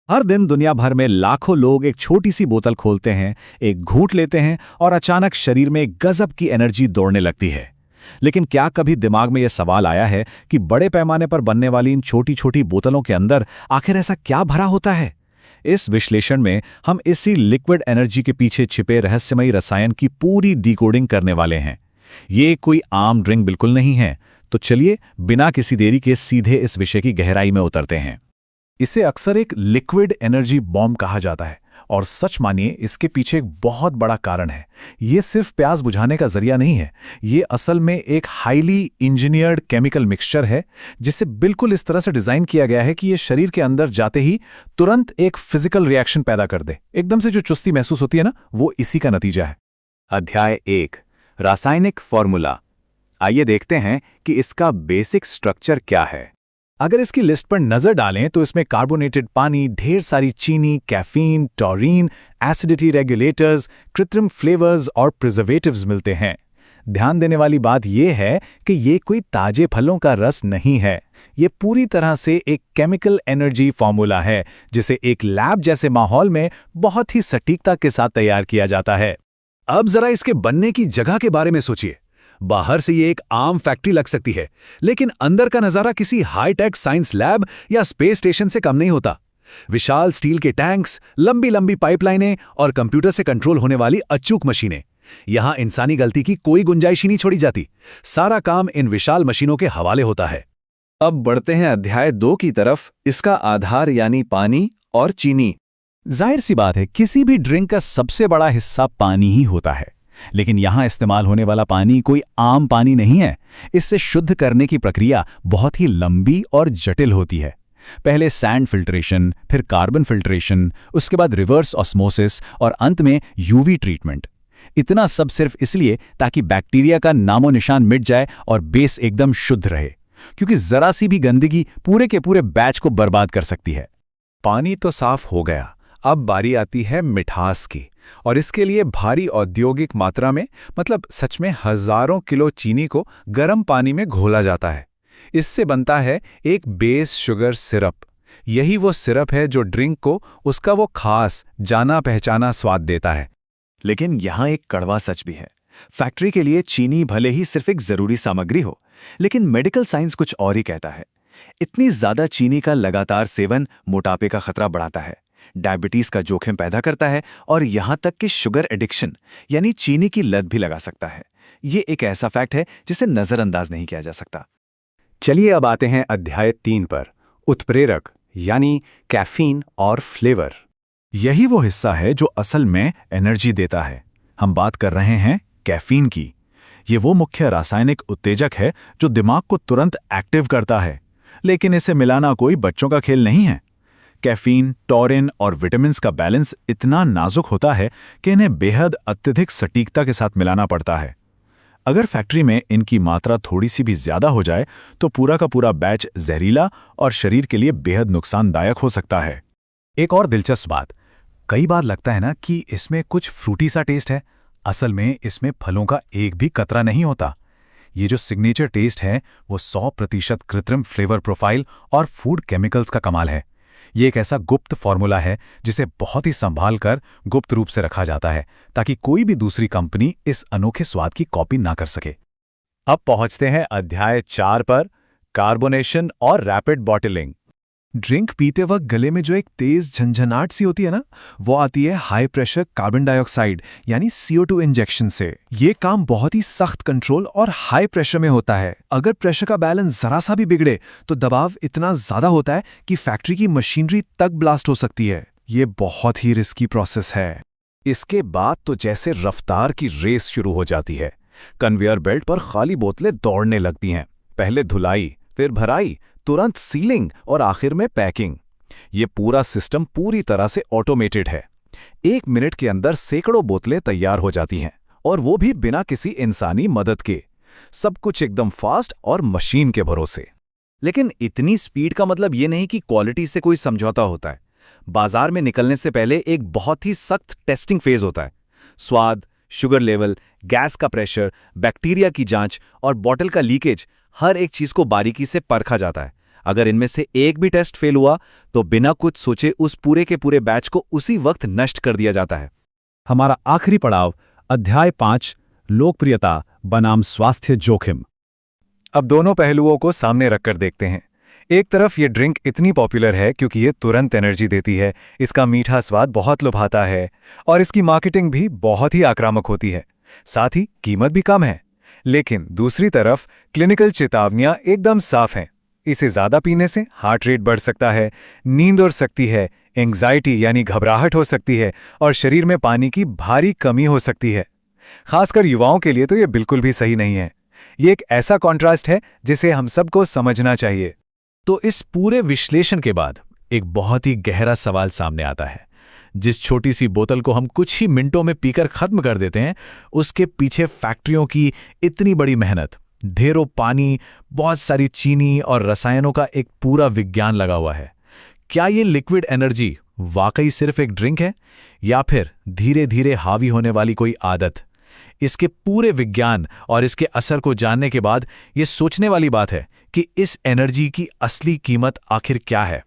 हर दिन दुनिया भर में लाखों लोग एक छोटी सी बोतल खोलते हैं, एक घूंट लेते हैं और अचानक शरीर में गजब की एनर्जी दौड़ने लगती है। लेकिन क्या कभी दिमाग में यह सवाल आया है कि बड़े पैमाने पर बनने वाली इन छोटी छोटी बोतलों के अंदर आखिर ऐसा क्या भरा होता है? इस विश्लेषण में हम इसी लिक्विड एनर्जी के पीछे छिपे रहस्यमयी रसायन की पूरी डिकोडिंग करने वाले हैं। ये कोई आम ड्रिंक बिल्कुल नहीं है। तो चलिए बिना किसी देरी के सीधे इस विषय की गहराई में उतरते हैं। इसे अक्सर एक लिक्विड एनर्जी बॉम्ब कहा जाता है और सच मानिए इसके पीछे एक बहुत बड़ा कारण है। ये सिर्फ प्यास बुझाने का जरिया नहीं है, ये असल में एक हाईली इंजीनियर्ड केमिकल मिक्सचर है जिसे बिल्कुल इस तरह से डिजाइन किया गया है कि ये शरीर के अंदर जाते ही तुरंत एक फिजिकल रिएक्शन पैदा कर दे। एकदम से जो चुस्ती महसूस होती है ना, वो इसी का नतीजा है। अध्याय 1 रासायनिक फॉर्मूला। आइए देखते हैं कि इसका बेसिक स्ट्रक्चर क्या है। अगर इसकी लिस्ट पर नजर डालें तो इसमें कार्बोनेटेड पानी, ढेर सारी चीनी, कैफीन, टॉरिन, एसिडिटी रेगुलेटर्स, कृत्रिम फ्लेवर्स और प्रिजर्वेटिव्स मिलते हैं। ध्यान देने वाली बात यह है कि ये कोई ताजे फलों का रस नहीं है। ये पूरी तरह से एक केमिकल एनर्जी फॉर्मूला है जिसे एक लैब जैसे माहौल में बहुत ही सटीकता के साथ तैयार किया जाता है। अब जरा इसके बनने की जगह के बारे में सोचिए। बाहर से ये एक आम फैक्ट्री लग सकती है, लेकिन अंदर का नजारा किसी हाईटेक साइंस लैब या स्पेस स्टेशन से कम नहीं होता। विशाल स्टील के टैंक्स, लंबी लंबी पाइपलाइनें और कंप्यूटर से कंट्रोल होने वाली अचूक मशीनें। यहां इंसानी गलती की कोई गुंजाइश ही नहीं छोड़ी जाती। सारा काम इन विशाल मशीनों के हवाले होता है। अब बढ़ते हैं अध्याय 2 की तरफ। इसका आधार यानी पानी और चीनी। जाहिर सी बात है, किसी भी ड्रिंक का सबसे बड़ा हिस्सा पानी ही होता है, लेकिन यहां इस्तेमाल होने वाला पानी कोई आम पानी नहीं है। इससे शुद्ध करने की प्रक्रिया बहुत ही लंबी और जटिल होती है। पहले सैंड फिल्ट्रेशन, फिर कार्बन फिल्ट्रेशन, उसके बाद रिवर्स ऑस्मोसिस और अंत में यूवी ट्रीटमेंट। इतना सब सिर्फ इसलिए ताकि बैक्टीरिया का नामो निशान मिट जाए और बेस एकदम शुद्ध रहे, क्योंकि जरा सी भी गंदगी पूरे के पूरे बैच को बर्बाद कर सकती है। पानी तो साफ हो गया, अब बारी आती है मिठास की, और इसके लिए भारी औद्योगिक मात्रा में, मतलब सच में हजारों किलो चीनी को गर्म पानी में घोला जाता है। इससे बनता है एक बेस शुगर सिरप। यही वो सिरप है जो ड्रिंक को उसका वो खास जाना पहचाना स्वाद देता है। लेकिन यहाँ एक कड़वा सच भी है। फैक्ट्री के लिए चीनी भले ही सिर्फ एक जरूरी सामग्री हो, लेकिन मेडिकल साइंस कुछ और ही कहता है। इतनी ज्यादा चीनी का लगातार सेवन मोटापे का खतरा बढ़ाता है, डायबिटीज का जोखिम पैदा करता है और यहां तक कि शुगर एडिक्शन यानी चीनी की लत भी लगा सकता है। ये एक ऐसा फैक्ट है जिसे नजरअंदाज नहीं किया जा सकता। चलिए अब आते हैं अध्याय 3 पर, उत्प्रेरक यानी कैफीन और फ्लेवर। यही वो हिस्सा है जो असल में एनर्जी देता है। हम बात कर रहे हैं कैफीन की। ये वो मुख्य रासायनिक उत्तेजक है जो दिमाग को तुरंत एक्टिव करता है, लेकिन इसे मिलाना कोई बच्चों का खेल नहीं है। कैफीन, टॉरिन और विटामिन्स का बैलेंस इतना नाजुक होता है कि इन्हें बेहद अत्यधिक सटीकता के साथ मिलाना पड़ता है। अगर फैक्ट्री में इनकी मात्रा थोड़ी सी भी ज्यादा हो जाए तो पूरा का पूरा बैच जहरीला और शरीर के लिए बेहद नुकसानदायक हो सकता है। एक और दिलचस्प बात, कई बार लगता है ना कि इसमें कुछ फ्रूटी सा टेस्ट है। असल में इसमें फलों का एक भी कतरा नहीं होता। ये जो सिग्नेचर टेस्ट है वो 100% कृत्रिम फ्लेवर प्रोफाइल और फूड केमिकल्स का कमाल है। ये एक ऐसा गुप्त फॉर्मूला है जिसे बहुत ही संभाल कर गुप्त रूप से रखा जाता है ताकि कोई भी दूसरी कंपनी इस अनोखे स्वाद की कॉपी ना कर सके। अब पहुंचते हैं अध्याय 4 पर, कार्बोनेशन और रैपिड बॉटलिंग। ड्रिंक पीते वक्त गले में जो एक तेज झंझनाहट सी होती है ना, वो आती है हाई प्रेशर कार्बन डाइऑक्साइड यानी CO2 इंजेक्शन से। ये काम बहुत ही सख्त कंट्रोल और हाई प्रेशर में होता है। अगर प्रेशर का बैलेंस जरा सा भी बिगड़े तो दबाव इतना ज्यादा होता है कि फैक्ट्री की मशीनरी तक ब्लास्ट हो सकती है। ये बहुत ही रिस्की प्रोसेस है। इसके बाद तो जैसे रफ्तार की रेस शुरू हो जाती है। कन्वेयर बेल्ट पर खाली बोतलें दौड़ने लगती हैं। पहले धुलाई, फिर भराई, तुरंत सीलिंग और आखिर में पैकिंग। ये पूरा सिस्टम पूरी तरह से ऑटोमेटेड है। 1 मिनट के अंदर सैकड़ों बोतलें तैयार हो जाती हैं, और वो भी बिना किसी इंसानी मदद के। सब कुछ एकदम फास्ट और मशीन के भरोसे। लेकिन इतनी स्पीड का मतलब ये नहीं कि क्वालिटी से कोई समझौता होता है। बाजार में निकलने से पहले एक बहुत ही सख्त टेस्टिंग फेज होता है। स्वाद, शुगर लेवल, गैस का प्रेशर, बैक्टीरिया की जांच और बॉटल का लीकेज, हर एक चीज को बारीकी से परखा जाता है। अगर इनमें से एक भी टेस्ट फेल हुआ तो बिना कुछ सोचे उस पूरे के पूरे बैच को उसी वक्त नष्ट कर दिया जाता है। हमारा आखिरी पड़ाव, अध्याय 5, लोकप्रियता बनाम स्वास्थ्य जोखिम। अब दोनों पहलुओं को सामने रखकर देखते हैं। एक तरफ ये ड्रिंक इतनी पॉपुलर है क्योंकि ये तुरंत एनर्जी देती है, इसका मीठा स्वाद बहुत लुभाता है और इसकी मार्केटिंग भी बहुत ही आक्रामक होती है, साथ ही कीमत भी कम है। लेकिन दूसरी तरफ क्लिनिकल चेतावनियां एकदम साफ हैं। इसे ज़्यादा पीने से हार्ट रेट बढ़ सकता है, नींद उड़ सकती है, एंग्जाइटी यानी घबराहट हो सकती है और शरीर में पानी की भारी कमी हो सकती है। खासकर युवाओं के लिए तो ये बिल्कुल भी सही नहीं है। ये एक ऐसा कॉन्ट्रास्ट है जिसे हम सबको समझना चाहिए। तो इस पूरे विश्लेषण के बाद एक बहुत ही गहरा सवाल सामने आता है। जिस छोटी सी बोतल को हम कुछ ही मिनटों में पीकर खत्म कर देते हैं, उसके पीछे फैक्ट्रियों की इतनी बड़ी मेहनत, ढेरों पानी, बहुत सारी चीनी और रसायनों का एक पूरा विज्ञान लगा हुआ है। क्या ये लिक्विड एनर्जी वाकई सिर्फ एक ड्रिंक है या फिर धीरे धीरे हावी होने वाली कोई आदत? इसके पूरे विज्ञान और इसके असर को जानने के बाद ये सोचने वाली बात है कि इस एनर्जी की असली कीमत आखिर क्या है।